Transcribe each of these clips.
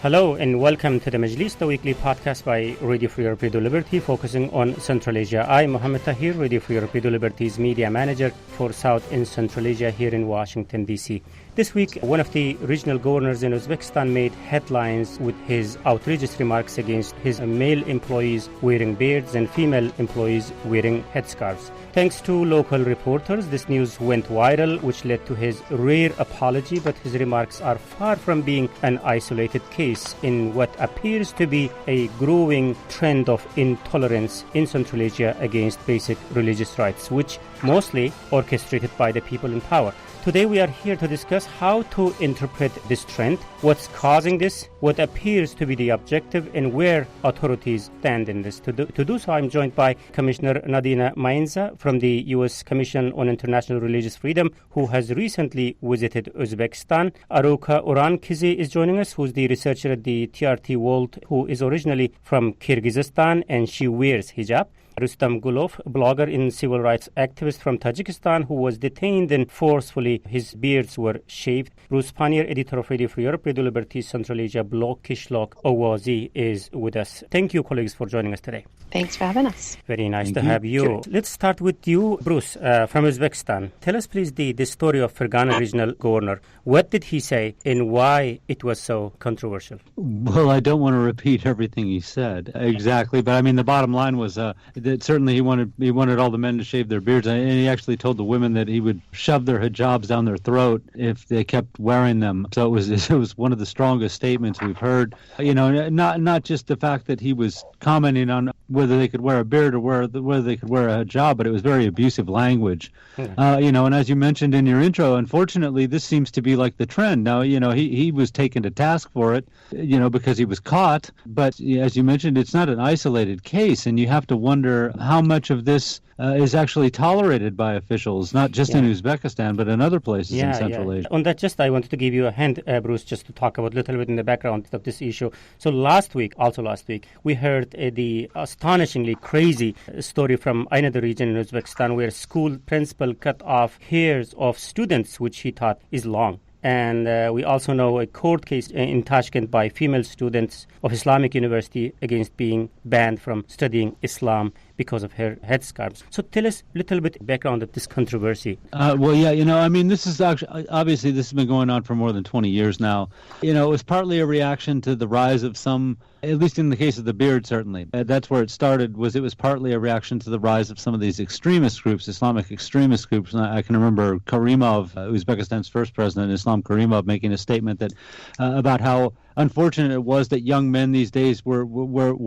Hello and welcome to the Majlis, the weekly podcast by Radio Free Europe Radio Liberty, focusing on Central Asia. I'm Mohammed Tahir, Radio Free Europe Radio Liberty's media manager for South and Central Asia here in Washington, D.C. This week, one of the regional governors in Uzbekistan made headlines with his outrageous remarks against his male employees wearing beards and female employees wearing headscarves. Thanks to local reporters, this news went viral, which led to his rare apology, but his remarks are far from being an isolated case in what appears to be a growing trend of intolerance in Central Asia against basic religious rights, which mostly orchestrated by the people in power. Today we are here to discuss how to interpret this trend, what's causing this, what appears to be the objective, and where authorities stand in this. To do so, I'm joined by Commissioner Nadina Mainza from the U.S. Commission on International Religious Freedom, who has recently visited Uzbekistan. Aruka Orankizi is joining us, who's the researcher at the TRT World, who is originally from Kyrgyzstan, and she wears hijab. Rustam Gulov, blogger and civil rights activist from Tajikistan, who was detained and forcefully his beards were shaved. Bruce Pannier, editor of Radio Free Europe, Radio Liberty Central Asia blog, Kishlok Owazi, is with us. Thank you, colleagues, for joining us today. Thanks for having us. Very nice to have you. Let's start with you, Bruce, from Uzbekistan. Tell us, please, the story of Fergana regional governor. What did he say and why it was so controversial? Well, I don't want to repeat everything he said exactly, but I mean, the bottom line was that certainly he wanted all the men to shave their beards, and he actually told the women that he would shove their hijabs down their throat if they kept wearing them. So it was one of the strongest statements we've heard. You know, not just the fact that he was commenting on whether they could wear a beard or whether they could wear a hijab, but it was very abusive language. You know, and as you mentioned in your intro, unfortunately, this seems to be like the trend. Now, you know, he was taken to task for it, you know, because he was caught. But as you mentioned, it's not an isolated case, and you have to wonder how much of this is actually tolerated by officials, not just in Uzbekistan, but in other places in Central Asia. On that, I wanted to give you a hand, Bruce, just to talk about a little bit in the background of this issue. So last week, we heard the astonishingly crazy story from another region in Uzbekistan where school principal cut off hairs of students, which he thought is long. And we also know a court case in Tashkent by female students of Islamic University against being banned from studying Islam because of her headscarves. So tell us a little bit background of this controversy. Well, yeah, you know, I mean, this is actually, obviously this has been going on for more than 20 years now. You know, it was partly a reaction to the rise of some, at least in the case of the beard, certainly. That's where it started, it was partly a reaction to the rise of some of these extremist groups, Islamic extremist groups. And I can remember Karimov, Uzbekistan's first president, Islam Karimov, making a statement that about how unfortunate it was that young men these days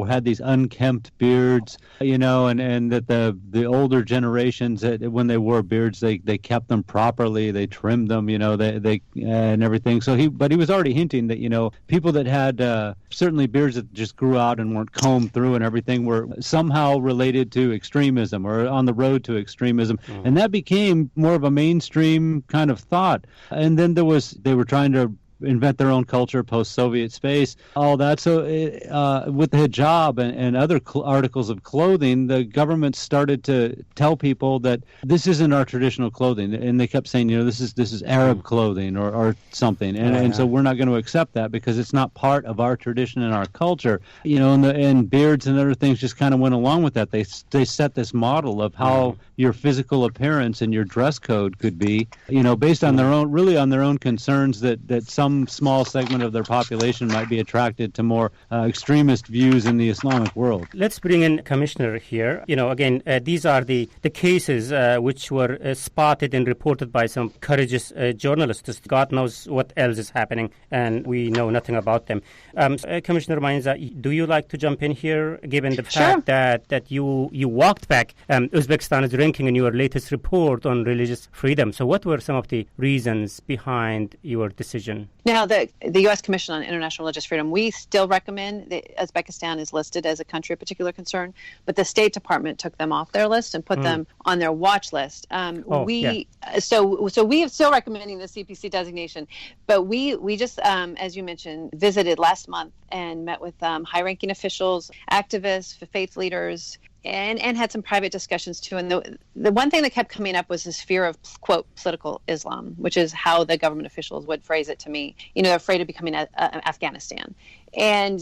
had these unkempt beards, you know, and that the older generations, when they wore beards, they kept them properly, they trimmed them, you know, they and everything. So he was already hinting that, you know, people that had certainly beards that just grew out and weren't combed through and everything were somehow related to extremism or on the road to extremism, and that became more of a mainstream kind of thought. And then they were trying to invent their own culture, post-Soviet space, all that. So with the hijab and other articles of clothing, the government started to tell people that this isn't our traditional clothing, and they kept saying, you know, this is Arab clothing or something, and so we're not going to accept that because it's not part of our tradition and our culture, you know. And beards and other things just kind of went along with that. They set this model of how your physical appearance and your dress code could be, you know, based on their own concerns that some small segment of their population might be attracted to more extremist views in the Islamic world. Let's bring in Commissioner here. You know, again, these are the cases which were spotted and reported by some courageous journalists. God knows what else is happening, and we know nothing about them. Commissioner Mainza, do you like to jump in here, given the fact that you walked back Uzbekistan's ranking in your latest report on religious freedom? So what were some of the reasons behind your decision? Now, the U.S. Commission on International Religious Freedom, we still recommend that Uzbekistan is listed as a country of particular concern, but the State Department took them off their list and put them on their watch list. So we are still recommending the CPC designation, but we just, as you mentioned, visited last month and met with high-ranking officials, activists, faith leaders, and had some private discussions too. And the one thing that kept coming up was this fear of, quote, political Islam, which is how the government officials would phrase it to me. You know, they're afraid of becoming Afghanistan. And,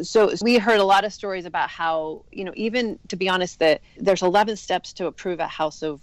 so we heard a lot of stories about how, even to be honest, that there's 11 steps to approve a house of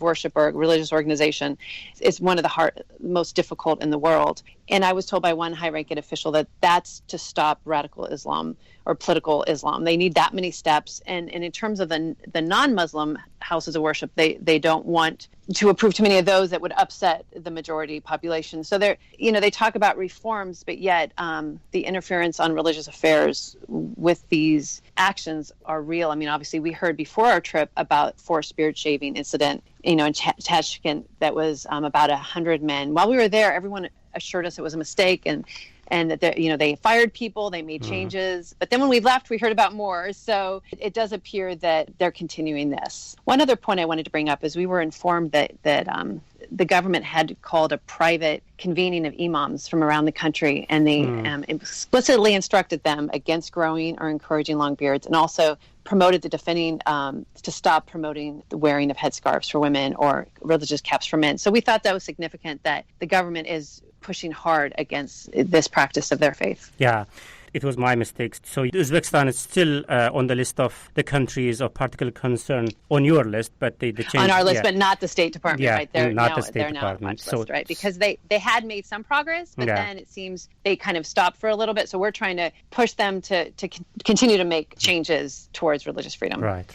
worship or religious organization. It's one of the most difficult in the world. And I was told by one high-ranking official that that's to stop radical Islam or political Islam. They need that many steps. And in terms of the non-Muslim houses of worship, they don't want to approve too many of those that would upset the majority population. So they talk about reforms, but yet the interference on religious affairs with these actions are real. I mean, obviously, we heard before our trip about forced beard shaving incident, in Tashkent, that was about 100 men. While we were there, everyone assured us it was a mistake and that they fired people, they made changes. But then when we left, we heard about more. So it does appear that they're continuing this. One other point I wanted to bring up is we were informed that the government had called a private convening of imams from around the country, and they explicitly instructed them against growing or encouraging long beards, and also promoted to stop promoting the wearing of headscarves for women or religious caps for men. So we thought that was significant that the government is pushing hard against this practice of their faith. Yeah. It was my mistake. So Uzbekistan is still on the list of the countries of particular concern on your list, but they changed. On our list, but not the State Department, right? They're not the State Department. So, list, right? Because they had made some progress, but then it seems they kind of stopped for a little bit. So we're trying to push them to continue to make changes towards religious freedom. Right.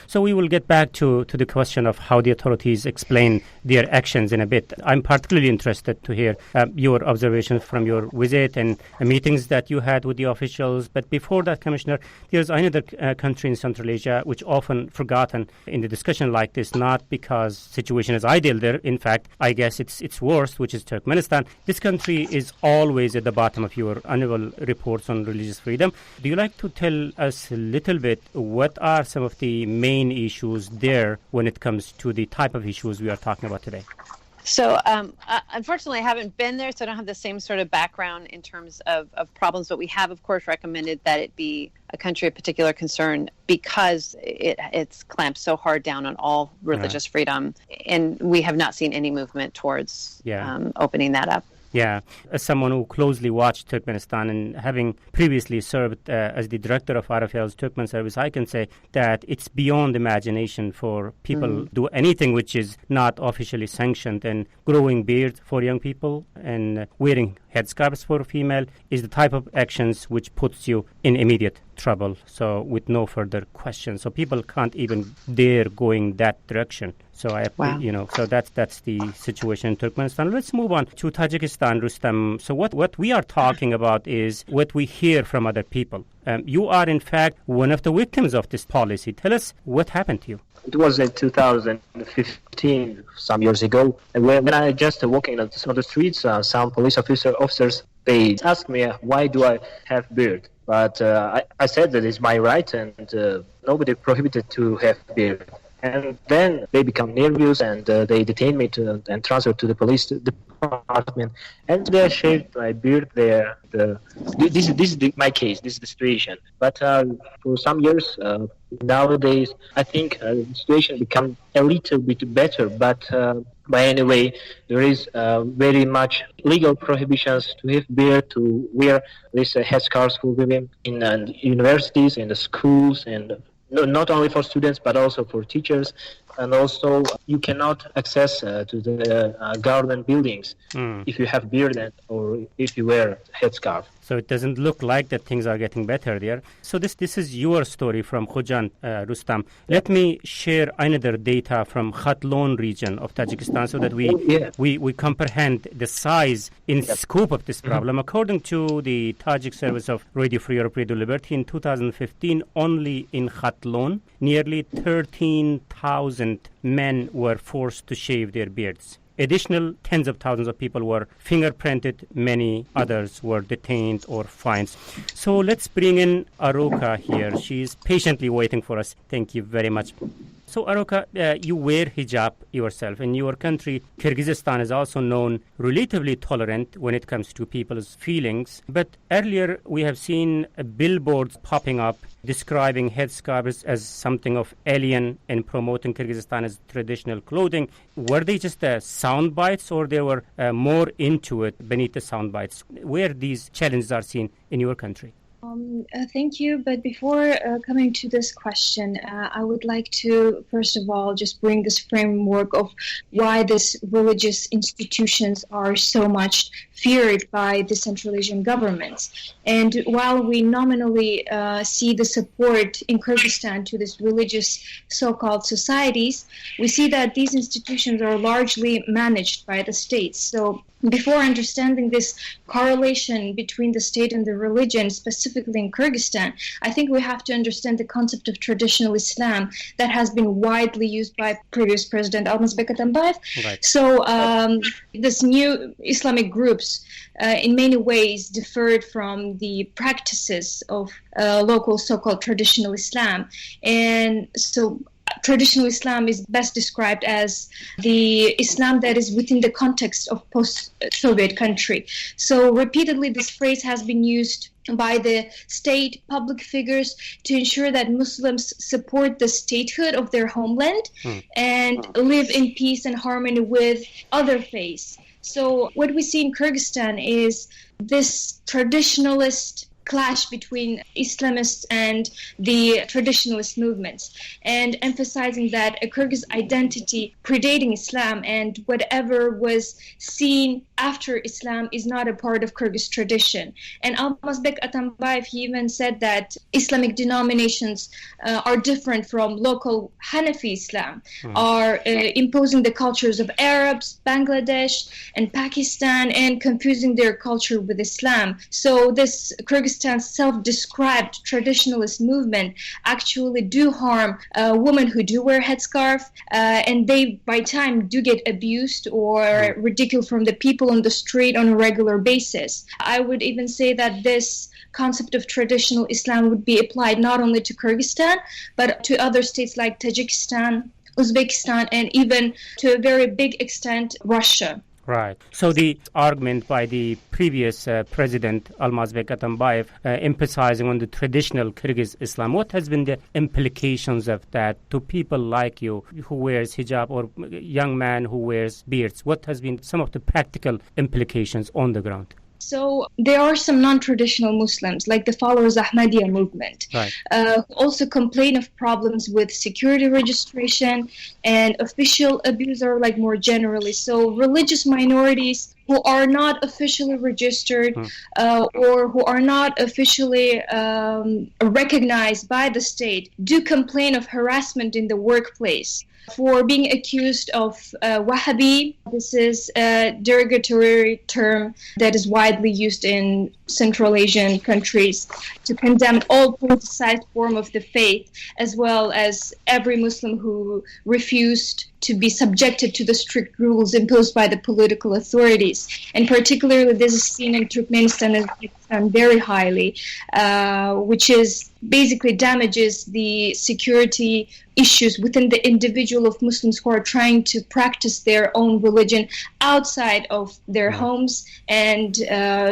So we will get back to the question of how the authorities explain their actions in a bit. I'm particularly interested to hear your observations from your visit and meetings that you had with the officials. But before that, Commissioner, there's another country in Central Asia which often forgotten in the discussion like this, not because situation is ideal there. In fact, I guess it's worse, which is Turkmenistan. This country is always at the bottom of your annual reports on religious freedom. Do you like to tell us a little bit what are some of the main issues there when it comes to the type of issues we are talking about today? So unfortunately, I haven't been there, so I don't have the same sort of background in terms of problems. But we have, of course, recommended that it be a country of particular concern because it's clamped so hard down on all religious freedom. And we have not seen any movement towards opening that up. Yeah, as someone who closely watched Turkmenistan and having previously served as the director of RFL's Turkmen service, I can say that it's beyond imagination for people to do anything which is not officially sanctioned. And growing beards for young people and wearing headscarves for female is the type of actions which puts you in immediate trouble. So with no further question. So people can't even dare going that direction. So so that's the situation in Turkmenistan. Let's move on to Tajikistan, Rustam. So what we are talking about is what we hear from other people. You are, in fact, one of the victims of this policy. Tell us what happened to you. It was in 2015, some years ago. And when I just walking on the streets, some police officers, they asked me, why do I have beard? But I said that it's my right and nobody prohibited to have beard. And then they become nervous and they detain me and transfer to the police department. And they shaved my beard there. This is my case. This is the situation. But for some years nowadays, I think the situation become a little bit better. But by any way, there is very much legal prohibitions to have beard, to wear this headscarves for women in universities, in the schools, and not only for students but also for teachers. And also you cannot access to the government buildings if you have beard or if you wear a headscarf. So it doesn't look like that things are getting better there. So this is your story from Khujand, Rustam. Let me share another data from Khatlon region of Tajikistan so that we comprehend the size in scope of this problem. According to the Tajik Service of Radio Free Europe, Radio Liberty, in 2015, only in Khatlon, nearly 13,000 men were forced to shave their beards. Additional tens of thousands of people were fingerprinted. Many others were detained or fined. So let's bring in Aroka here. She's patiently waiting for us. Thank you very much. So, Aroka, you wear hijab yourself. In your country, Kyrgyzstan is also known relatively tolerant when it comes to people's feelings. But earlier, we have seen billboards popping up describing headscarves as something of alien and promoting Kyrgyzstan as traditional clothing. Were they just sound bites, or there were more into it beneath the sound bites? Where these challenges are seen in your country? Thank you. But before coming to this question, I would like to, first of all, just bring this framework of why these religious institutions are so much feared by the Central Asian governments. And while we nominally see the support in Kyrgyzstan to these religious so-called societies, we see that these institutions are largely managed by the states. So before understanding this correlation between the state and the religion, specifically in Kyrgyzstan, I think we have to understand the concept of traditional Islam that has been widely used by previous President Almazbek Atambayev. Right. So this new Islamic groups in many ways differed from the practices of local so-called traditional Islam. And so traditional Islam is best described as the Islam that is within the context of post-Soviet country. So repeatedly this phrase has been used by the state public figures to ensure that Muslims support the statehood of their homeland and live in peace and harmony with other faiths. So what we see in Kyrgyzstan is this traditionalist clash between Islamists and the traditionalist movements, and emphasizing that a Kyrgyz identity predating Islam and whatever was seen after Islam is not a part of Kyrgyz tradition. And Almazbek Atambayev, he even said that Islamic denominations are different from local Hanafi Islam, are imposing the cultures of Arabs, Bangladesh, and Pakistan, and confusing their culture with Islam. So this Kyrgyzstan's self-described traditionalist movement actually do harm women who do wear headscarf, and they by time do get abused or ridiculed from the people on the street on a regular basis. I would even say that this concept of traditional Islam would be applied not only to Kyrgyzstan, but to other states like Tajikistan, Uzbekistan, and even to a very big extent, Russia. Right. So the argument by the previous president, Almazbek Atambayev, emphasizing on the traditional Kyrgyz Islam, what has been the implications of that to people like you who wears hijab, or young man who wears beards? What has been some of the practical implications on the ground? So there are some non-traditional Muslims, like the followers Ahmadiyya movement, also complain of problems with security registration and official abuse, or like more generally. So religious minorities who are not officially registered or who are not officially recognized by the state do complain of harassment in the workplace for being accused of Wahhabi. This is a derogatory term that is widely used in Central Asian countries to condemn all politicized form of the faith, as well as every Muslim who refused to be subjected to the strict rules imposed by the political authorities. And particularly this is seen in Turkmenistan and Uzbekistan very highly, which is basically damages the security issues within the individual of Muslims who are trying to practice their own religion outside of their homes and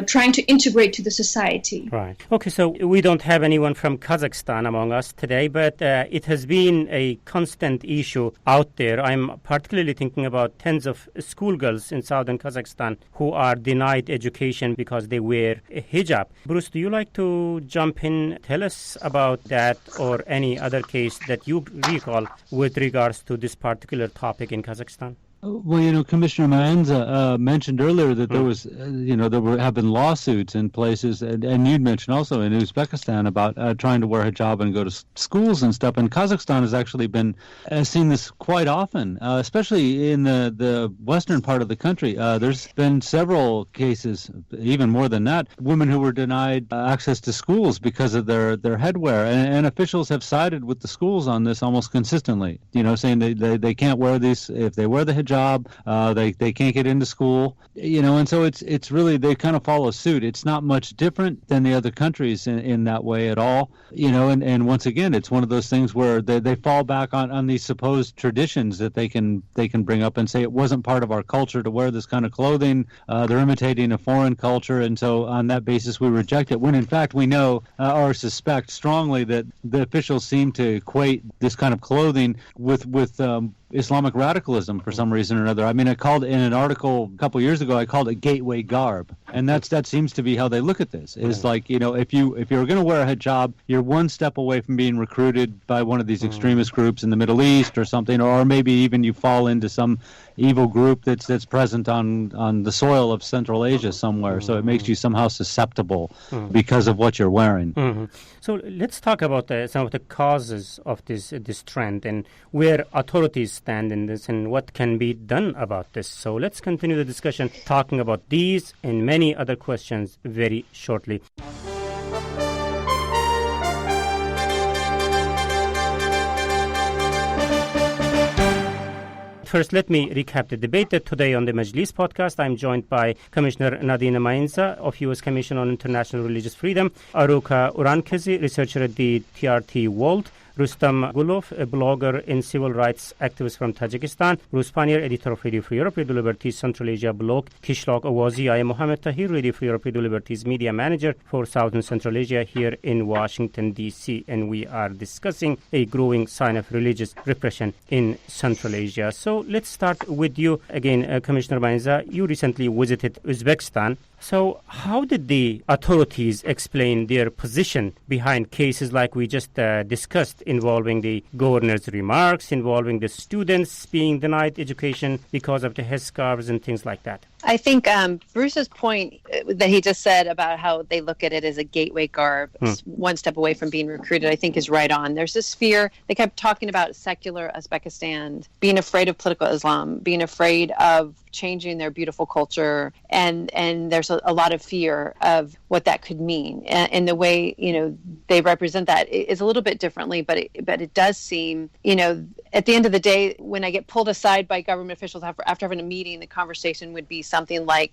trying to integrate to the society. Right. Okay, so we don't have anyone from Kazakhstan among us today, but it has been a constant issue out there. I'm particularly thinking about tens of schoolgirls in southern Kazakhstan who are denied education because they wear a hijab. Bruce, do you like to jump in, tell us about that or any other case that you recall with regards to this particular topic in Kazakhstan? Well, Commissioner Maenza mentioned earlier that there was, have been lawsuits in places, and you'd mentioned also in Uzbekistan about trying to wear hijab and go to schools and stuff. And Kazakhstan has actually been seen this quite often, especially in the western part of the country. There's been several cases, even more than that, women who were denied access to schools because of their headwear, and officials have sided with the schools on this almost consistently. Saying they can't wear these if they wear the hijab. job. They can't get into school, and so it's really, they kind of follow suit. It's not much different than the other countries in that way at all, and once again, it's one of those things where they fall back on these supposed traditions that they can bring up and say it wasn't part of our culture to wear this kind of clothing. They're imitating a foreign culture, and so on that basis we reject it, when in fact we know or suspect strongly that the officials seem to equate this kind of clothing with Islamic radicalism for some reason or another. I mean, I called in an article a couple years ago, I called it gateway garb, and that seems to be how they look at this. It's like, if you're going to wear a hijab, you're one step away from being recruited by one of these extremist groups in the Middle East or something, or maybe even you fall into some evil group that's present on the soil of Central Asia somewhere. So it makes you somehow susceptible because of what you're wearing. So let's talk about some of the causes of this trend and where authorities stand in this and what can be done about this. So let's continue the discussion talking about these and many other questions very shortly. First, let me recap the debate that today on the Majlis podcast. I'm joined by Commissioner Nadine Mainza of U.S. Commission on International Religious Freedom, Aruka Urankezi, researcher at the TRT World, Rustam Gulov, a blogger and civil rights activist from Tajikistan, Bruce Pannier, editor of Radio Free Europe, Radio Liberties Central Asia blog, Kishlok Awazi. I am Mohammed Tahir, Radio Free Europe, Radio Liberties media manager for South and Central Asia here in Washington, D.C., and we are discussing a growing sign of religious repression in Central Asia. So let's start with you again, Commissioner Mainza. You recently visited Uzbekistan. So how did the authorities explain their position behind cases like we just discussed, involving the governor's remarks, involving the students being denied education because of the headscarves and things like that? I think Bruce's point that he just said about how they look at it as a gateway garb, one step away from being recruited, I think is right on. There's this fear. They kept talking about secular Uzbekistan, being afraid of political Islam, being afraid of changing their beautiful culture, and there's a lot of fear of what that could mean. And the way, they represent that is a little bit differently, but it does seem, at the end of the day, when I get pulled aside by government officials after having a meeting, the conversation would be something like,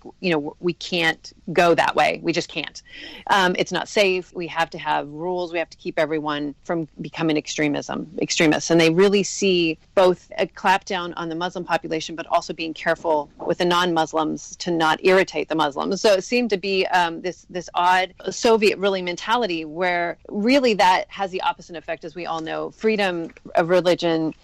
we can't go that way. We just can't. It's not safe. We have to have rules. We have to keep everyone from becoming extremists. And they really see both a clampdown on the Muslim population, but also being careful with the non-Muslims to not irritate the Muslims. So it seemed to be this odd Soviet really mentality where really that has the opposite effect, as we all know. Freedom of religion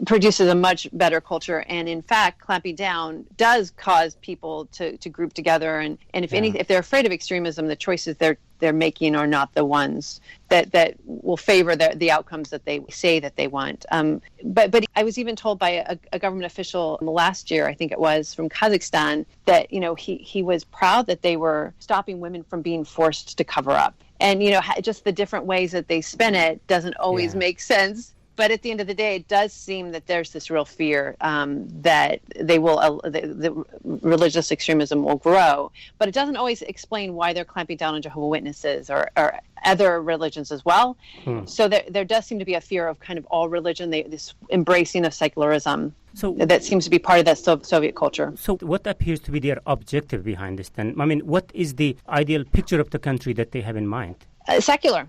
produces a much better culture, and in fact, clamping down does cause people to group together. And if they're afraid of extremism, the choices they're making are not the ones that will favor the outcomes that they say that they want. But I was even told by a government official last year, I think it was, from Kazakhstan, that he was proud that they were stopping women from being forced to cover up. And just the different ways that they spin it doesn't always make sense. But at the end of the day, it does seem that there's this real fear that the religious extremism will grow. But it doesn't always explain why they're clamping down on Jehovah's Witnesses or other religions as well. So there does seem to be a fear of kind of all religion, this embracing of secularism. So that seems to be part of that Soviet culture. So what appears to be their objective behind this then? I mean, what is the ideal picture of the country that they have in mind? Secular.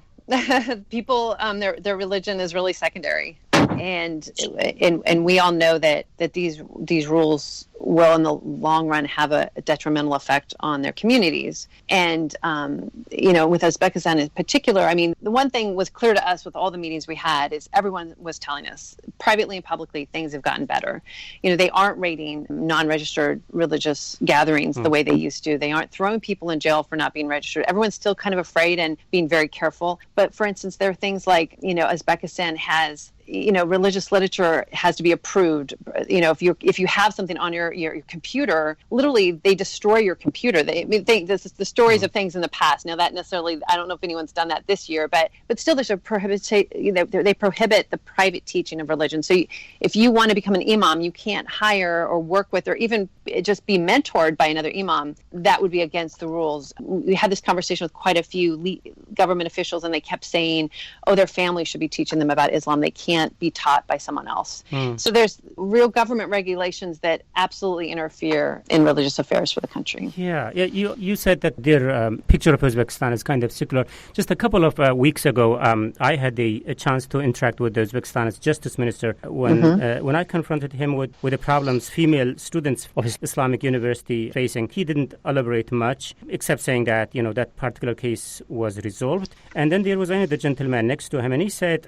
People, their religion is really secondary, and we all know that these rules will in the long run have a detrimental effect on their communities. And with Uzbekistan in particular, I mean, the one thing was clear to us with all the meetings we had is everyone was telling us privately and publicly things have gotten better. They aren't raiding non-registered religious gatherings the way they used to. They aren't throwing people in jail for not being registered. Everyone's still kind of afraid and being very careful. But for instance, there are things like, Uzbekistan has religious literature has to be approved. If you have something on your computer, literally they destroy your computer. This is the stories of things in the past. Now that necessarily, I don't know if anyone's done that this year, but still there's a they prohibit the private teaching of religion. So if you want to become an imam, you can't hire or work with or even just be mentored by another imam, that would be against the rules. We had this conversation with quite a few government officials, and they kept saying, oh, their family should be teaching them about Islam. They can't be taught by someone else. So there's real government regulations that absolutely interfere in religious affairs for the country. Yeah. You said that their picture of Uzbekistan is kind of secular. Just a couple of weeks ago, I had a chance to interact with the Uzbekistan's justice minister when I confronted him with the problems female students of his Islamic university facing. He didn't elaborate much, except saying that, that particular case was resolved. And then there was another gentleman next to him, and he said,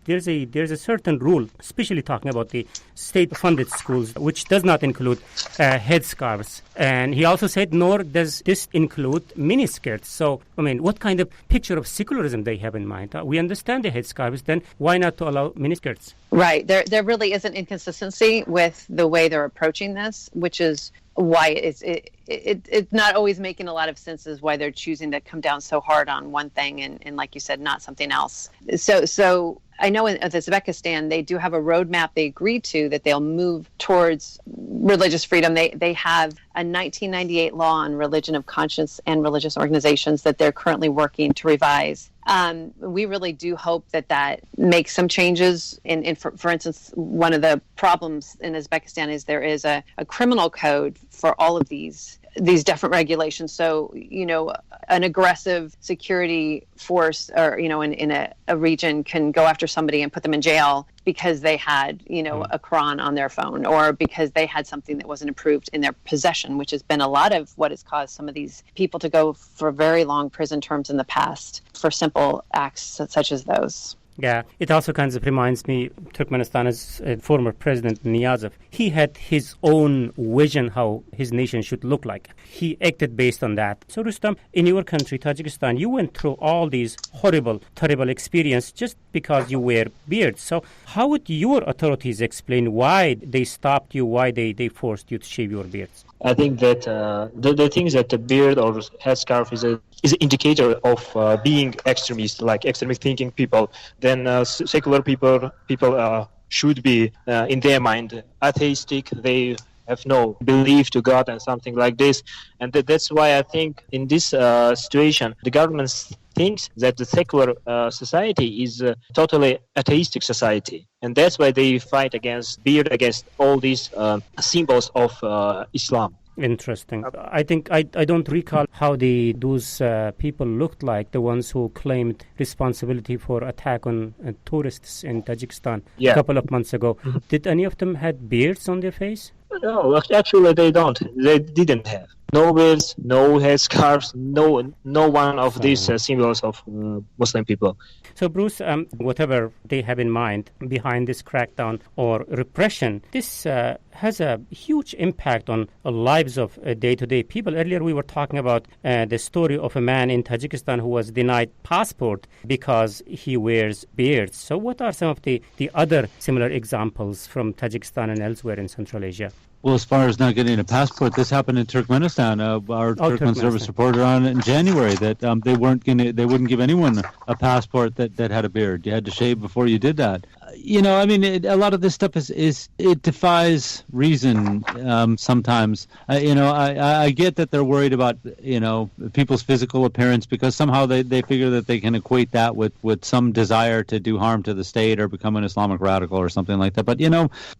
there's a certain rule, especially talking about the state-funded schools, which does not include headscarves. And he also said, nor does this include miniskirts. So, what kind of picture of secularism they have in mind? We understand the headscarves, then why not to allow miniskirts? Right. There really is an inconsistency with the way they're approaching this, which is why it's not always making a lot of sense as why they're choosing to come down so hard on one thing and like you said, not something else. So I know in Uzbekistan, they do have a roadmap they agreed to that they'll move towards religious freedom. They have a 1998 law on religion of conscience and religious organizations that they're currently working to revise. We really do hope that makes some changes. For instance, one of the problems in Uzbekistan is there is a criminal code for all of these different regulations. So, an aggressive security force or, in a region can go after somebody and put them in jail because they had, a Quran on their phone or because they had something that wasn't approved in their possession, which has been a lot of what has caused some of these people to go for very long prison terms in the past for simple acts such as those. Yeah, it also kind of reminds me, Turkmenistan's former president Niyazov, he had his own vision how his nation should look like. He acted based on that. So Rustam, in your country, Tajikistan, you went through all these horrible, terrible experiences just because you wear beards. So how would your authorities explain why they stopped you, why they forced you to shave your beards? I think that the things that the beard or headscarf is an indicator of being extremist, like extremist thinking people. Then secular people should be in their mind atheistic. They have no belief to God and something like this. And that's why I think in this situation, the government thinks that the secular society is a totally atheistic society. And that's why they fight against beard, against all these symbols of Islam. Interesting. I think I don't recall how those people looked like, the ones who claimed responsibility for attack on tourists in Tajikistan a couple of months ago. Mm-hmm. Did any of them had beards on their face? No, actually they don't. They didn't have. No beards, no headscarves, no one of these symbols of Muslim people. So, Bruce, whatever they have in mind behind this crackdown or repression, this has a huge impact on the lives of day-to-day people. Earlier, we were talking about the story of a man in Tajikistan who was denied passport because he wears beards. So, what are some of the other similar examples from Tajikistan and elsewhere in Central Asia? Well, as far as not getting a passport, this happened in Turkmenistan. Our Turkmen service reported on it in January that they wouldn't give anyone a passport that had a beard. You had to shave before you did that. A lot of this stuff it defies reason sometimes. I get that they're worried about people's physical appearance because somehow they figure that they can equate that with some desire to do harm to the state or become an Islamic radical or something like that. But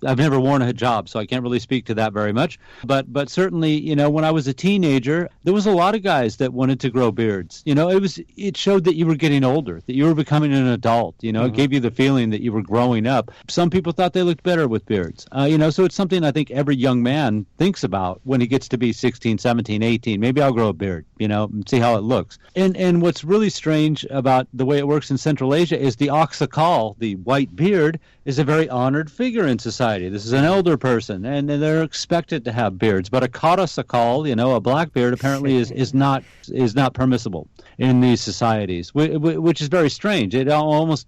I've never worn a hijab, so I can't really speak to that very much. But certainly, when I was a teenager, there was a lot of guys that wanted to grow beards. It showed that you were getting older, that you were becoming an adult. It gave you the feeling that you were growing up. Some people thought they looked better with beards. So it's something I think every young man thinks about when he gets to be 16, 17, 18. Maybe I'll grow a beard, and see how it looks. And what's really strange about the way it works in Central Asia is the oxakal, the white beard, is a very honored figure in society. This is an elder person, and they're expected to have beards. But a kara sakal, a black beard, apparently is not permissible in these societies, which is very strange. It almost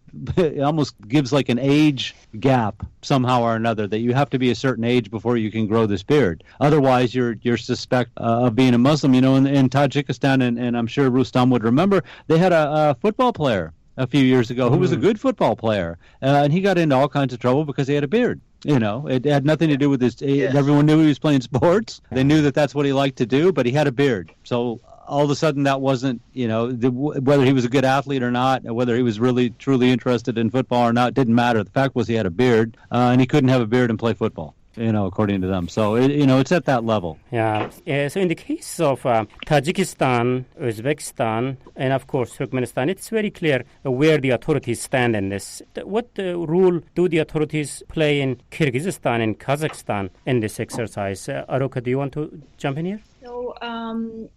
gives like an age gap somehow or another, that you have to be a certain age before you can grow this beard. Otherwise, you're suspect of being a Muslim. In Tajikistan, and I'm sure Rustam would remember, they had a football player a few years ago who was a good football player, and he got into all kinds of trouble because he had a beard. It had nothing to do with his. Everyone knew he was playing sports. They knew that that's what he liked to do, but he had a beard. So all of a sudden, that wasn't, whether he was a good athlete or not, whether he was really truly interested in football or not, didn't matter. The fact was he had a beard, and he couldn't have a beard and play football. According to them. So, it's at that level. Yeah. So in the case of Tajikistan, Uzbekistan, and of course Turkmenistan, it's very clear where the authorities stand in this. What role do the authorities play in Kyrgyzstan and Kazakhstan in this exercise? Aruka, do you want to jump in here? So,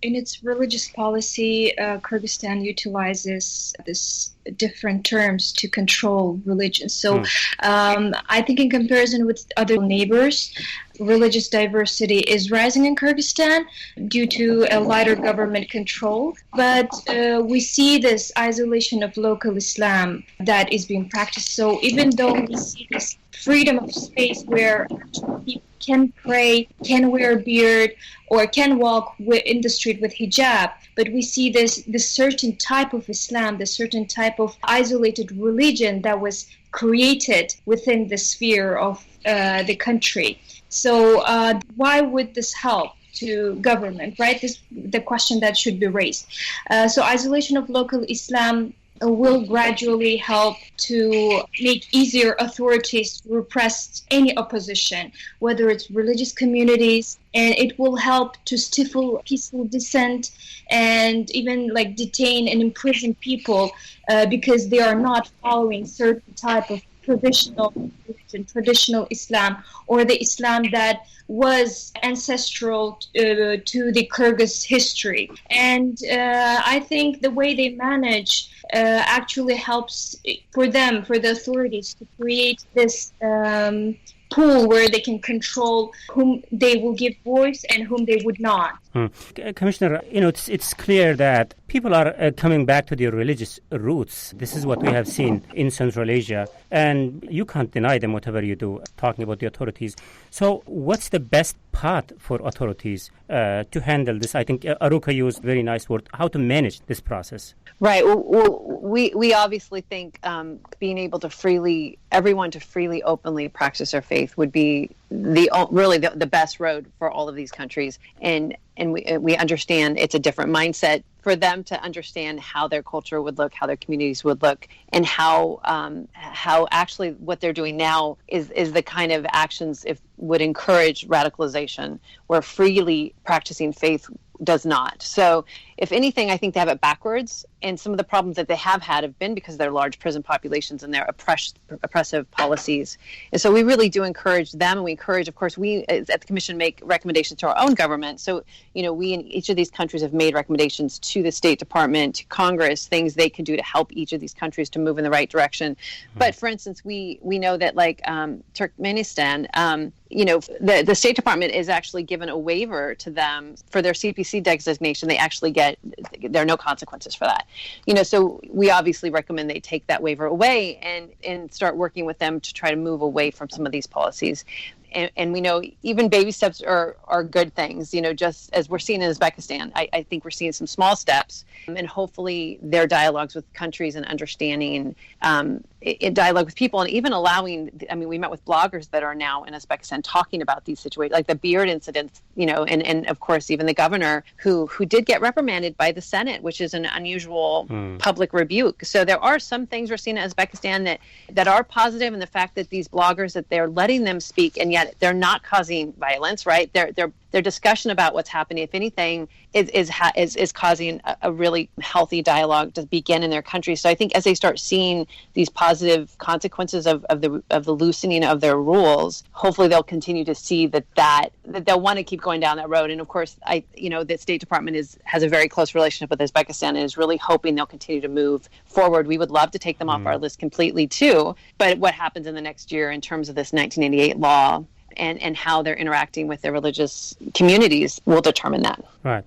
in its religious policy, Kyrgyzstan utilizes this different terms to control religion. So, I think in comparison with other neighbors, religious diversity is rising in Kyrgyzstan due to a lighter government control. But we see this isolation of local Islam that is being practiced. So, even though we see this freedom of space where people can pray, can wear a beard, or can walk in the street with hijab, but we see this certain type of Islam, this certain type of isolated religion that was created within the sphere of the country. So why would this help to government, right? This the question that should be raised. So isolation of local Islam will gradually help to make easier authorities to repress any opposition, whether it's religious communities, and it will help to stifle peaceful dissent and even detain and imprison people because they are not following certain type of traditional religion, traditional Islam, or the Islam that was ancestral to the Kyrgyz history. And I think the way they manage actually helps for the authorities to create this pool where they can control whom they will give voice and whom they would not. Commissioner, it's clear that people are coming back to their religious roots. This is what we have seen in Central Asia, and you can't deny them whatever you do, talking about the authorities. So what's the best path for authorities to handle this? I think Aruka used a very nice word, how to manage this process. Right. Well, we obviously think being able to everyone to freely, openly practice their faith would be the best road for all of these countries. And we understand it's a different mindset for them to understand how their culture would look, how their communities would look, and how actually what they're doing now is the kind of actions would encourage radicalization, where freely practicing faith does not. So if anything, I think they have it backwards. And some of the problems that they have been because of their large prison populations and their oppressive policies. And so we really do encourage them. And we encourage, of course, we at the Commission make recommendations to our own government. So, we in each of these countries have made recommendations to the State Department, to Congress, things they can do to help each of these countries to move in the right direction. But for instance, we know that Turkmenistan, the State Department is actually given a waiver to them for their CPC designation. They actually there are no consequences for that. So we obviously recommend they take that waiver away and start working with them to try to move away from some of these policies. And we know even baby steps are good things, just as we're seeing in Uzbekistan. I think we're seeing some small steps, and hopefully their dialogues with countries and understanding dialogue with people, and even allowing, we met with bloggers that are now in Uzbekistan talking about these situations, like the beard incidents, and of course even the governor who did get reprimanded by the Senate, which is an unusual public rebuke. So there are some things we're seeing in Uzbekistan that are positive, and the fact that these bloggers, that they're letting them speak, and yet they're not causing violence, right? Their discussion about what's happening, if anything, is causing a really healthy dialogue to begin in their country. So I think as they start seeing these positive consequences of the loosening of their rules, hopefully they'll continue to see that they'll want to keep going down that road. And of course, the State Department has a very close relationship with Uzbekistan and is really hoping they'll continue to move forward. We would love to take them off our list completely too. But what happens in the next year in terms of this 1988 law and how they're interacting with their religious communities will determine that. Right.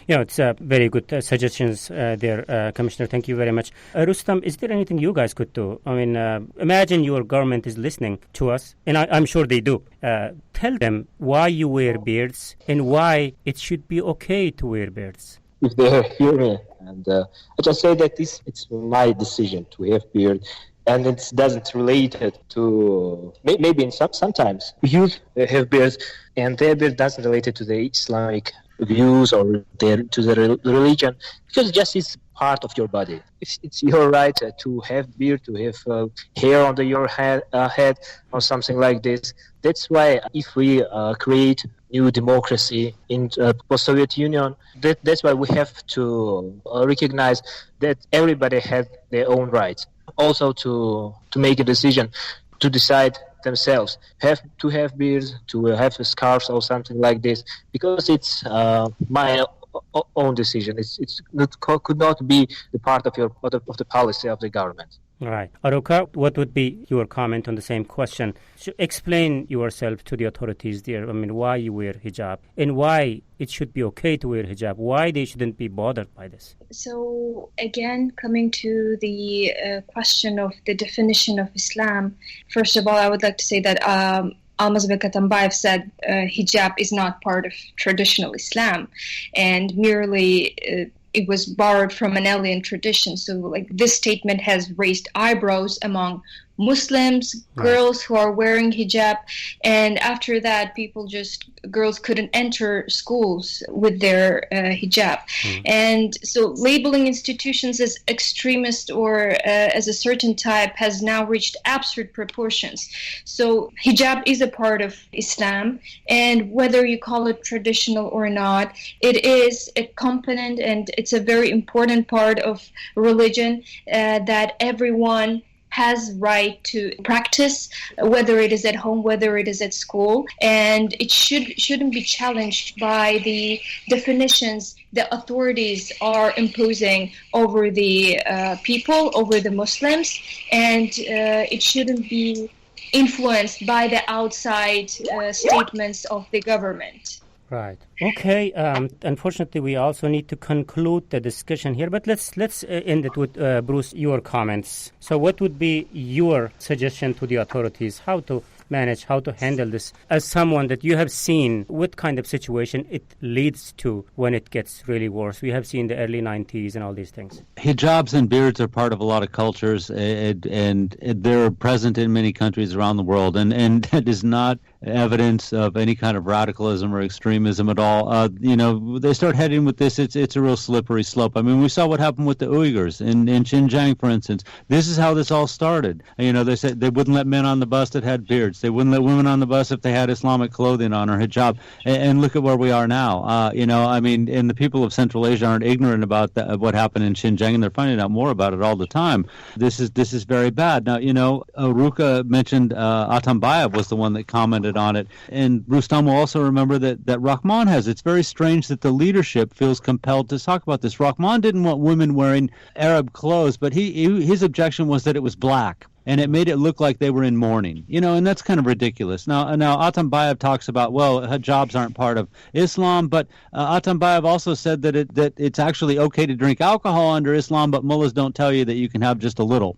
It's very good suggestions there, Commissioner. Thank you very much. Rustam, is there anything you guys could do? Imagine your government is listening to us, and I'm sure they do. Tell them why you wear beards and why it should be okay to wear beards. If they are hearing, and I just say that it's my decision to have beard, and it doesn't relate it to maybe in sometimes youth have beards and their beard doesn't relate it to the Islamic views or to the religion, because just it's part of your body. It's your right to have beard, to have hair under your head or something like this. That's why if we create new democracy in post-Soviet Union, that's why we have to recognize that everybody has their own rights. Also to make a decision, to decide themselves, have to have beards, to have scarves or something like this, because it's my own decision. It's not could not be the part of the policy of the government. Right. Aruka, what would be your comment on the same question? So explain yourself to the authorities there. I mean, why you wear hijab and why it should be okay to wear hijab, why they shouldn't be bothered by this. So again, coming to the question of the definition of Islam, first of all, I would like to say that Almazbek Atambayev said hijab is not part of traditional Islam and merely it was borrowed from an alien tradition. So like this statement has raised eyebrows among Muslims, girls who are wearing hijab, and after that girls couldn't enter schools with their hijab. And so labeling institutions as extremist or as a certain type has now reached absurd proportions. So hijab is a part of Islam, and whether you call it traditional or not, it is a component and it's a very important part of religion that everyone has right to practice, whether it is at home, whether it is at school, and it shouldn't be challenged by the definitions the authorities are imposing over the people, over the Muslims, and it shouldn't be influenced by the outside statements of the government. Right. Okay. Unfortunately, we also need to conclude the discussion here, but let's end it with Bruce, your comments. So what would be your suggestion to the authorities, how to manage, how to handle this as someone that you have seen what kind of situation it leads to when it gets really worse? We have seen the early 90s and all these things. Hijabs and beards are part of a lot of cultures, and they're present in many countries around the world, and that is not evidence of any kind of radicalism or extremism at all. They start heading with this, it's a real slippery slope. I mean, we saw what happened with the Uyghurs in Xinjiang, for instance. This is how this all started. They said they wouldn't let men on the bus that had beards. They wouldn't let women on the bus if they had Islamic clothing on or hijab. And look at where we are now. And the people of Central Asia aren't ignorant about what happened in Xinjiang, and they're finding out more about it all the time. This is very bad. Now, Ruka mentioned Atambayev was the one that commented on it. And Rustam will also remember that Rahman has. It's very strange that the leadership feels compelled to talk about this. Rahman didn't want women wearing Arab clothes, but his objection was that it was black. And it made it look like they were in mourning, and that's kind of ridiculous. Now Atambayev talks about, hijabs aren't part of Islam, but Atambayev also said that it's actually okay to drink alcohol under Islam, but mullahs don't tell you that you can have just a little.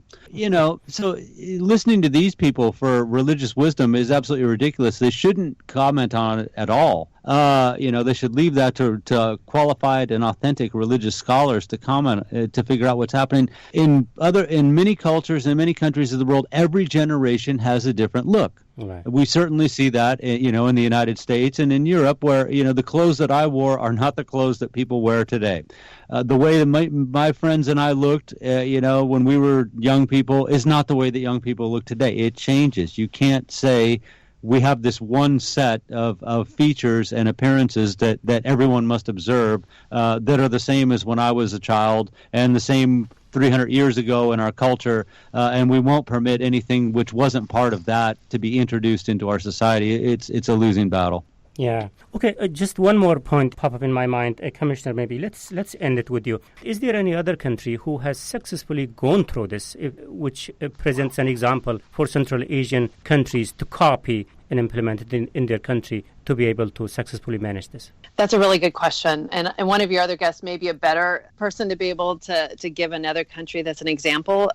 So listening to these people for religious wisdom is absolutely ridiculous. They shouldn't comment on it at all. They should leave that to qualified and authentic religious scholars to comment, to figure out what's happening. In many cultures, in many countries of the world, every generation has a different look. Right. We certainly see that, in the United States and in Europe, where, the clothes that I wore are not the clothes that people wear today. The way that my friends and I looked, when we were young people is not the way that young people look today. It changes. You can't say we have this one set of features and appearances that everyone must observe that are the same as when I was a child and the same 300 years ago in our culture, and we won't permit anything which wasn't part of that to be introduced into our society. It's a losing battle. Yeah. Okay, just one more point pop up in my mind. Commissioner, maybe let's end it with you. Is there any other country who has successfully gone through this, which presents an example for Central Asian countries to copy and implement it in their country to be able to successfully manage this? That's a really good question. And one of your other guests may be a better person to be able to give another country that's an example.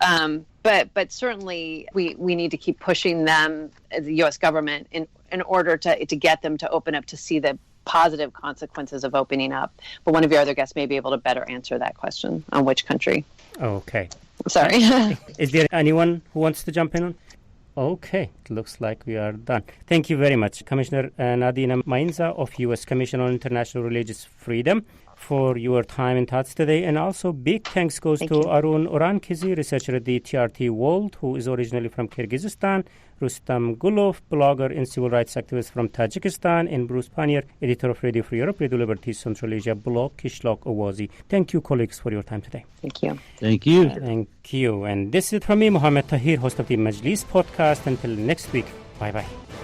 But certainly we need to keep pushing them, the U.S. government, in order to get them to open up to see the positive consequences of opening up. But one of your other guests may be able to better answer that question on which country. Okay. Sorry. Is there anyone who wants to jump in on? Okay, it looks like we are done. Thank you very much, Commissioner Nadina Mainza of U.S. Commission on International Religious Freedom, for your time and thoughts today. And also big thanks goes to Arun Orankizi, researcher at the TRT World, who is originally from Kyrgyzstan, Rustam Gulov, blogger and civil rights activist from Tajikistan, and Bruce Pannier, editor of Radio Free Europe, Radio Liberty Central Asia blog, Kishlok Owazi. Thank you, colleagues, for your time today. Thank you. Thank you. Thank you. And this is from me, Mohammed Tahir, host of the Majlis podcast. Until next week, bye-bye.